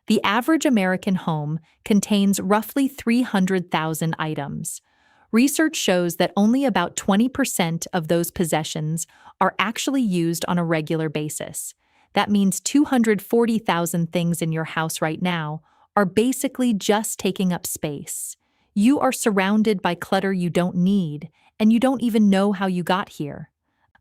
The average American home contains roughly 300,000 items. Research shows that only about 20% of those possessions are actually used on a regular basis. That means 240,000 things in your house right now are basically just taking up space. You are surrounded by clutter you don't need, and you don't even know how you got here.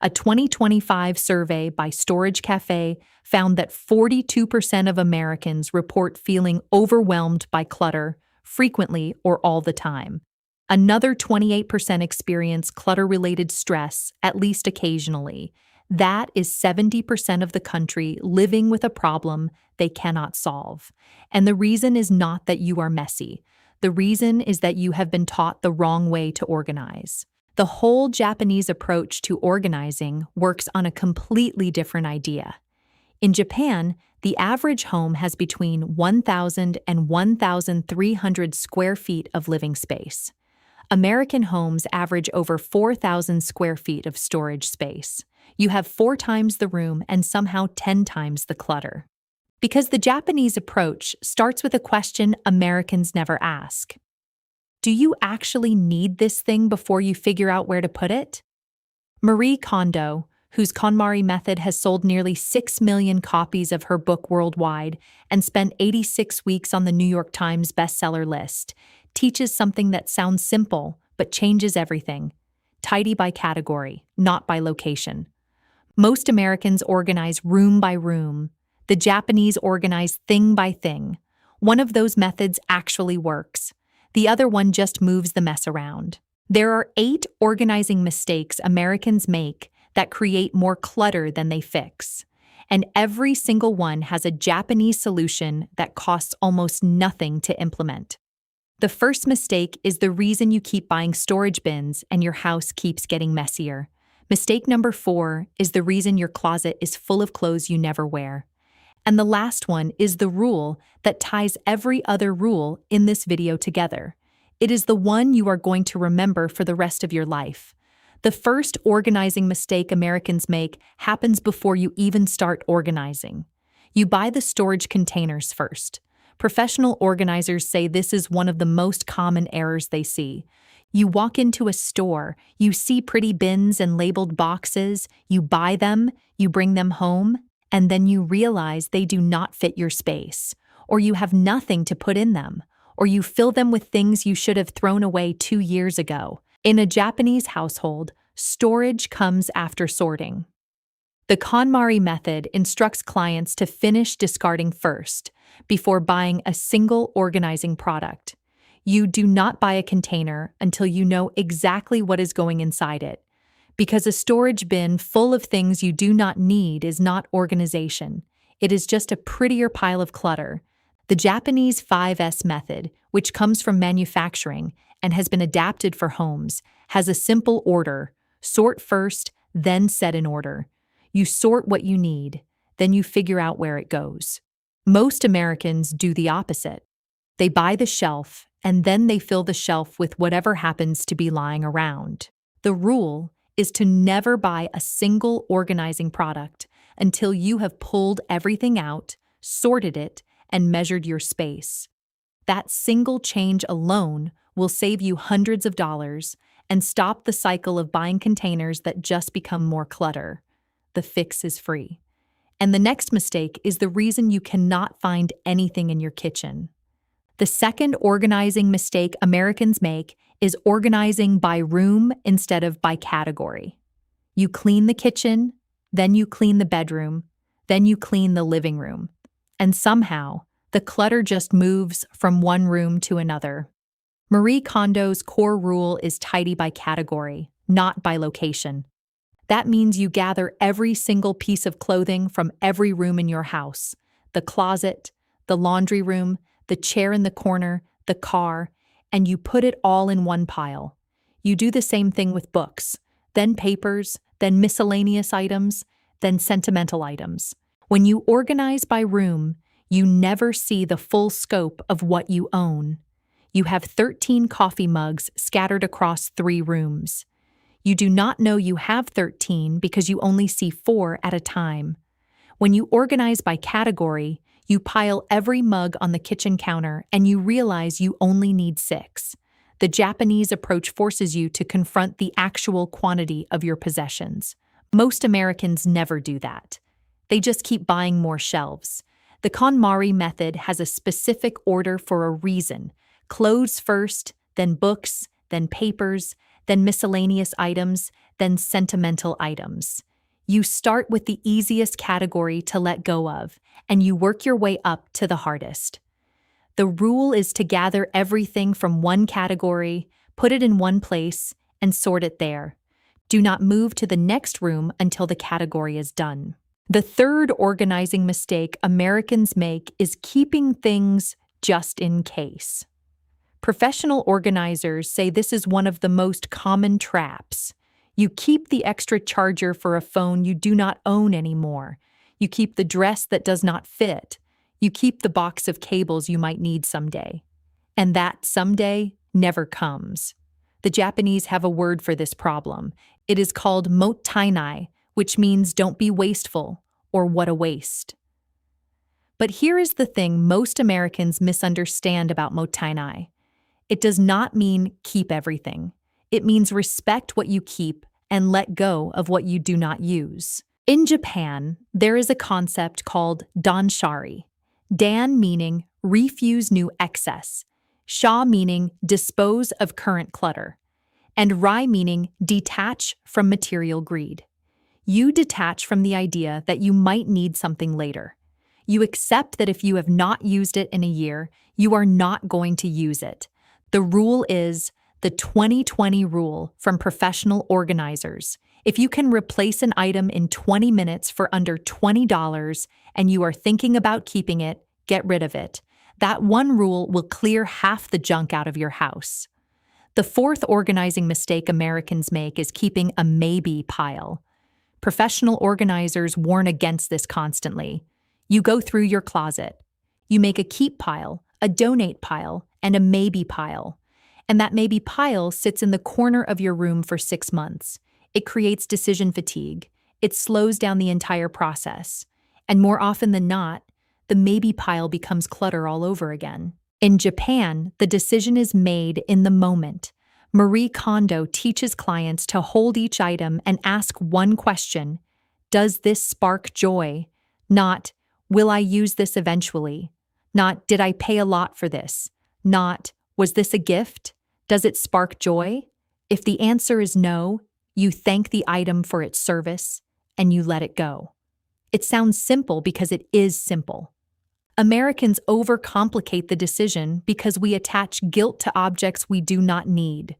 A 2025 survey by Storage Cafe found that 42% of Americans report feeling overwhelmed by clutter frequently or all the time. Another 28% experience clutter-related stress at least occasionally. That is 70% of the country living with a problem they cannot solve. And the reason is not that you are messy. The reason is that you have been taught the wrong way to organize. The whole Japanese approach to organizing works on a completely different idea. In Japan, the average home has between 1,000 and 1,300 square feet of living space. American homes average over 4,000 square feet of storage space. You have 4 times the room and somehow 10 times the clutter. Because the Japanese approach starts with a question Americans never ask. Do you actually need this thing before you figure out where to put it? Marie Kondo, whose KonMari method has sold nearly 6 million copies of her book worldwide and spent 86 weeks on the New York Times bestseller list, teaches something that sounds simple but changes everything. Tidy by category, not by location. Most Americans organize room by room. The Japanese organize thing by thing. One of those methods actually works. The other one just moves the mess around. There are 8 organizing mistakes Americans make that create more clutter than they fix. And every single one has a Japanese solution that costs almost nothing to implement. The first mistake is the reason you keep buying storage bins and your house keeps getting messier. Mistake number 4 is the reason your closet is full of clothes you never wear. And the last one is the rule that ties every other rule in this video together. It is the one you are going to remember for the rest of your life. The first organizing mistake Americans make happens before you even start organizing. You buy the storage containers first. Professional organizers say this is one of the most common errors they see. You walk into a store, you see pretty bins and labeled boxes, you buy them, you bring them home, and then you realize they do not fit your space, or you have nothing to put in them, or you fill them with things you should have thrown away 2 years ago. In a Japanese household, storage comes after sorting. The KonMari method instructs clients to finish discarding first, before buying a single organizing product. You do not buy a container until you know exactly what is going inside it. Because a storage bin full of things you do not need is not organization. It is just a prettier pile of clutter. The Japanese 5S method, which comes from manufacturing and has been adapted for homes, has a simple order: sort first, then set in order. You sort what you need, then you figure out where it goes. Most Americans do the opposite. They buy the shelf, and then they fill the shelf with whatever happens to be lying around. The rule is to never buy a single organizing product until you have pulled everything out, sorted it, and measured your space. That single change alone will save you hundreds of dollars and stop the cycle of buying containers that just become more clutter. The fix is free. And the next mistake is the reason you cannot find anything in your kitchen. The second organizing mistake Americans make is organizing by room instead of by category. You clean the kitchen, then you clean the bedroom, then you clean the living room. And somehow, the clutter just moves from one room to another. Marie Kondo's core rule is tidy by category, not by location. That means you gather every single piece of clothing from every room in your house: the closet, the laundry room, the chair in the corner, the car, and you put it all in one pile. You do the same thing with books, then papers, then miscellaneous items, then sentimental items. When you organize by room, you never see the full scope of what you own. You have 13 coffee mugs scattered across 3 rooms. You do not know you have 13 because you only see 4 at a time. When you organize by category, You pile every mug on the kitchen counter and you realize you only need 6. The Japanese approach forces you to confront the actual quantity of your possessions. Most Americans never do that. They just keep buying more shelves. The KonMari method has a specific order for a reason. Clothes first, then books, then papers, then miscellaneous items, then sentimental items. You start with the easiest category to let go of, and you work your way up to the hardest. The rule is to gather everything from one category, put it in one place, and sort it there. Do not move to the next room until the category is done. The third organizing mistake Americans make is keeping things just in case. Professional organizers say this is one of the most common traps. You keep the extra charger for a phone you do not own anymore. You keep the dress that does not fit. You keep the box of cables you might need someday. And that someday never comes. The Japanese have a word for this problem. It is called Mottainai, which means don't be wasteful, or what a waste. But here is the thing most Americans misunderstand about Mottainai. It does not mean keep everything. It means respect what you keep and let go of what you do not use. In Japan, there is a concept called danshari. Dan meaning refuse new excess, sha meaning dispose of current clutter, and rai meaning detach from material greed. You detach from the idea that you might need something later. You accept that if you have not used it in a year, you are not going to use it. The rule is the 20-20 rule from professional organizers. If you can replace an item in 20 minutes for under $20 and you are thinking about keeping it, get rid of it. That one rule will clear half the junk out of your house. The fourth organizing mistake Americans make is keeping a maybe pile. Professional organizers warn against this constantly. You go through your closet. You make a keep pile, a donate pile, and a maybe pile. And that maybe pile sits in the corner of your room for 6 months. It creates decision fatigue. It slows down the entire process. And more often than not, the maybe pile becomes clutter all over again. In Japan, the decision is made in the moment. Marie Kondo teaches clients to hold each item and ask one question: does this spark joy? Not, will I use this eventually? Not, did I pay a lot for this? Not, was this a gift? Does it spark joy? If the answer is no, you thank the item for its service and you let it go. It sounds simple because it is simple. Americans overcomplicate the decision because we attach guilt to objects we do not need.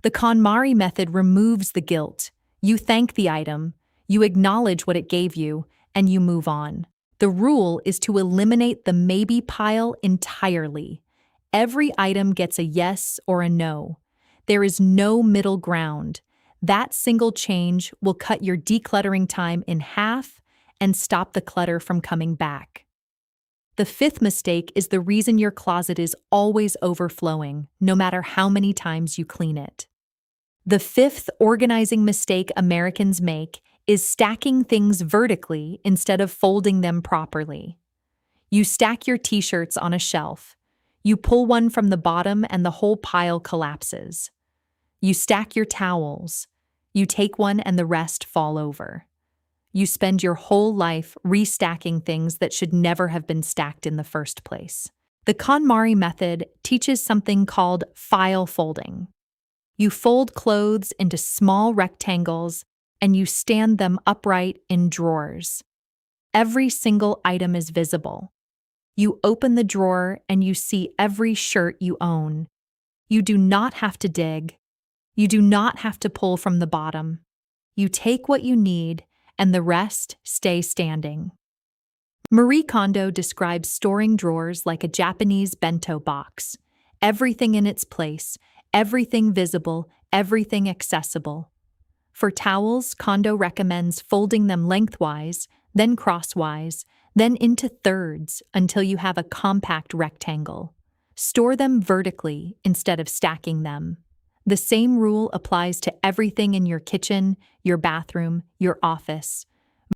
The KonMari method removes the guilt. You thank the item, you acknowledge what it gave you, and you move on. The rule is to eliminate the maybe pile entirely. Every item gets a yes or a no. There is no middle ground. That single change will cut your decluttering time in half and stop the clutter from coming back. The fifth mistake is the reason your closet is always overflowing, no matter how many times you clean it. The fifth organizing mistake Americans make is stacking things vertically instead of folding them properly. You stack your t-shirts on a shelf. You pull one from the bottom and the whole pile collapses. You stack your towels. You take one and the rest fall over. You spend your whole life restacking things that should never have been stacked in the first place. The KonMari method teaches something called file folding. You fold clothes into small rectangles and you stand them upright in drawers. Every single item is visible. You open the drawer and you see every shirt you own. You do not have to dig. You do not have to pull from the bottom. You take what you need and the rest stay standing. Marie Kondo describes storing drawers like a Japanese bento box. Everything in its place, everything visible, everything accessible. For towels, Kondo recommends folding them lengthwise, then crosswise, then into thirds until you have a compact rectangle. Store them vertically instead of stacking them. The same rule applies to everything in your kitchen, your bathroom, your office.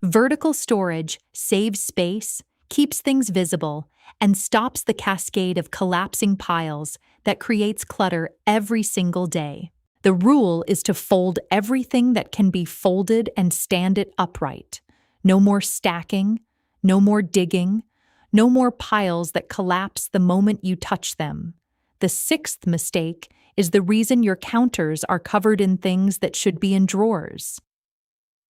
Vertical storage saves space, keeps things visible, and stops the cascade of collapsing piles that creates clutter every single day. The rule is to fold everything that can be folded and stand it upright. No more stacking, no more digging, no more piles that collapse the moment you touch them. The sixth mistake is the reason your counters are covered in things that should be in drawers.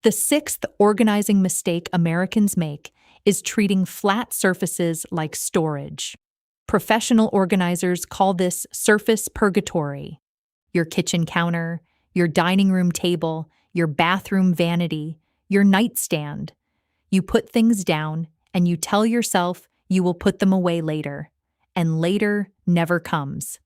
The sixth organizing mistake Americans make is treating flat surfaces like storage. Professional organizers call this surface purgatory. Your kitchen counter, your dining room table, your bathroom vanity, your nightstand. You put things down and you tell yourself you will put them away later, and later never comes.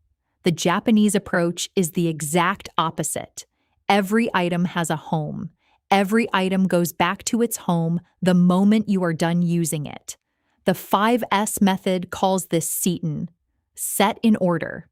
The Japanese approach is the exact opposite. Every item has a home. Every item goes back to its home the moment you are done using it. The 5S method calls this seaton. Set in order.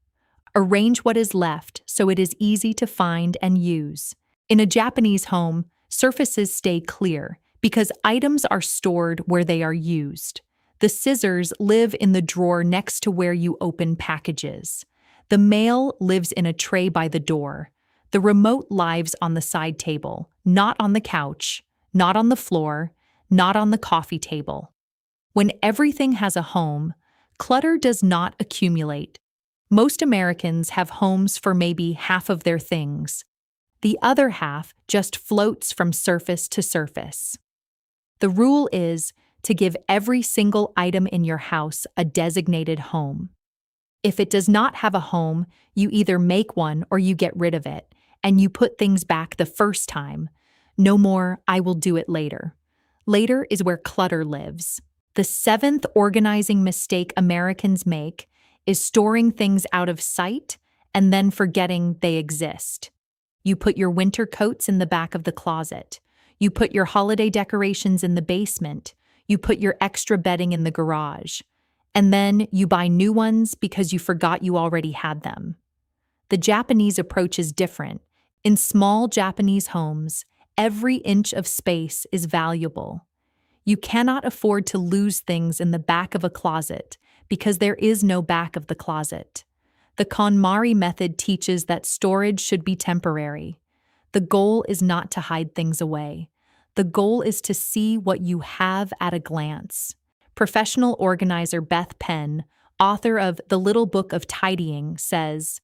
Arrange what is left so it is easy to find and use. In a Japanese home, surfaces stay clear because items are stored where they are used. The scissors live in the drawer next to where you open packages. The mail lives in a tray by the door. The remote lives on the side table, not on the couch, not on the floor, not on the coffee table. When everything has a home, clutter does not accumulate. Most Americans have homes for maybe half of their things. The other half just floats from surface to surface. The rule is to give every single item in your house a designated home. If it does not have a home, you either make one or you get rid of it, and you put things back the first time. No more, I will do it later. Later is where clutter lives. The seventh organizing mistake Americans make is storing things out of sight and then forgetting they exist. You put your winter coats in the back of the closet. You put your holiday decorations in the basement. You put your extra bedding in the garage. And then you buy new ones because you forgot you already had them. The Japanese approach is different. In small Japanese homes, every inch of space is valuable. You cannot afford to lose things in the back of a closet because there is no back of the closet. The KonMari method teaches that storage should be temporary. The goal is not to hide things away. The goal is to see what you have at a glance. Professional organizer Beth Penn, author of The Little Book of Tidying, says,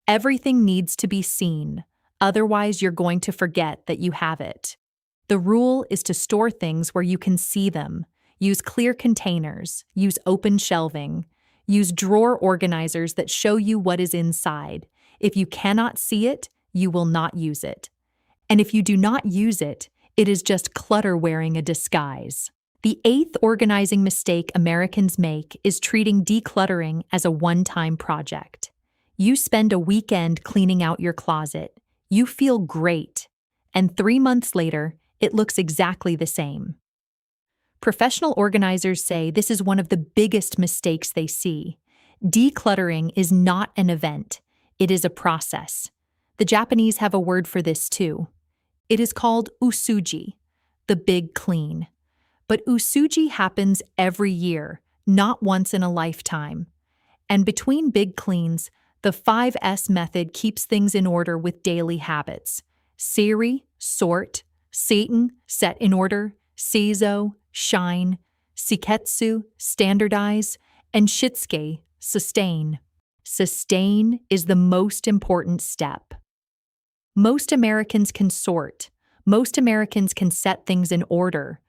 "Everything needs to be seen, otherwise you're going to forget that you have it." The rule is to store things where you can see them. Use clear containers, use open shelving, use drawer organizers that show you what is inside. If you cannot see it, you will not use it. And if you do not use it, it is just clutter wearing a disguise. The eighth organizing mistake Americans make is treating decluttering as a one-time project. You spend a weekend cleaning out your closet. You feel great. And 3 months later, it looks exactly the same. Professional organizers say this is one of the biggest mistakes they see. Decluttering is not an event. It is a process. The Japanese have a word for this too. It is called usuji, the big clean. But usuji happens every year, not once in a lifetime. And between big cleans, the 5S method keeps things in order with daily habits. Seiri, sort, Satan, set in order, seizo, shine, siketsu, standardize, and shitsuke, sustain. Sustain is the most important step. Most Americans can sort. Most Americans can set things in order.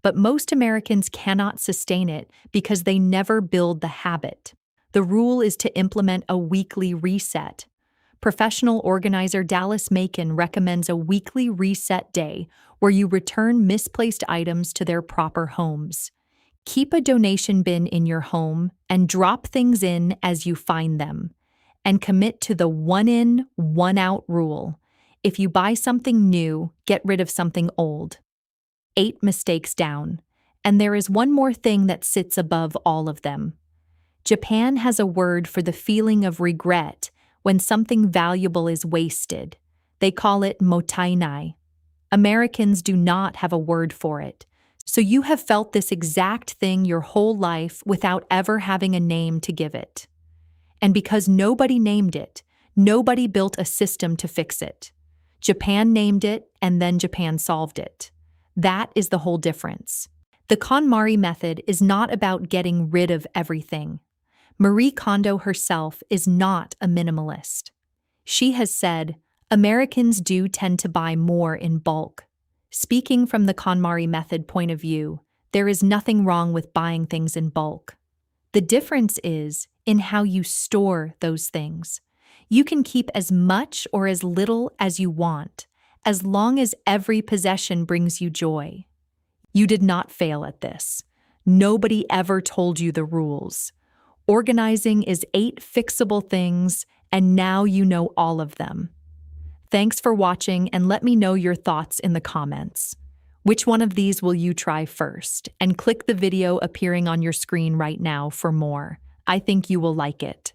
But most Americans cannot sustain it because they never build the habit. The rule is to implement a weekly reset. Professional organizer Dallas Macon recommends a weekly reset day where you return misplaced items to their proper homes. Keep a donation bin in your home and drop things in as you find them. And commit to the one in, one out rule. If you buy something new, get rid of something old. 8 mistakes down. And there is one more thing that sits above all of them. Japan has a word for the feeling of regret when something valuable is wasted. They call it Mottainai. Americans do not have a word for it. So you have felt this exact thing your whole life without ever having a name to give it. And because nobody named it, nobody built a system to fix it. Japan named it, and then Japan solved it. That is the whole difference. The KonMari method is not about getting rid of everything. Marie Kondo herself is not a minimalist. She has said, Americans do tend to buy more in bulk. Speaking from the KonMari method point of view, there is nothing wrong with buying things in bulk. The difference is in how you store those things. You can keep as much or as little as you want, as long as every possession brings you joy. You did not fail at this. Nobody ever told you the rules. Organizing is 8 fixable things, and now you know all of them. Thanks for watching, and let me know your thoughts in the comments. Which one of these will you try first? And click the video appearing on your screen right now for more. I think you will like it.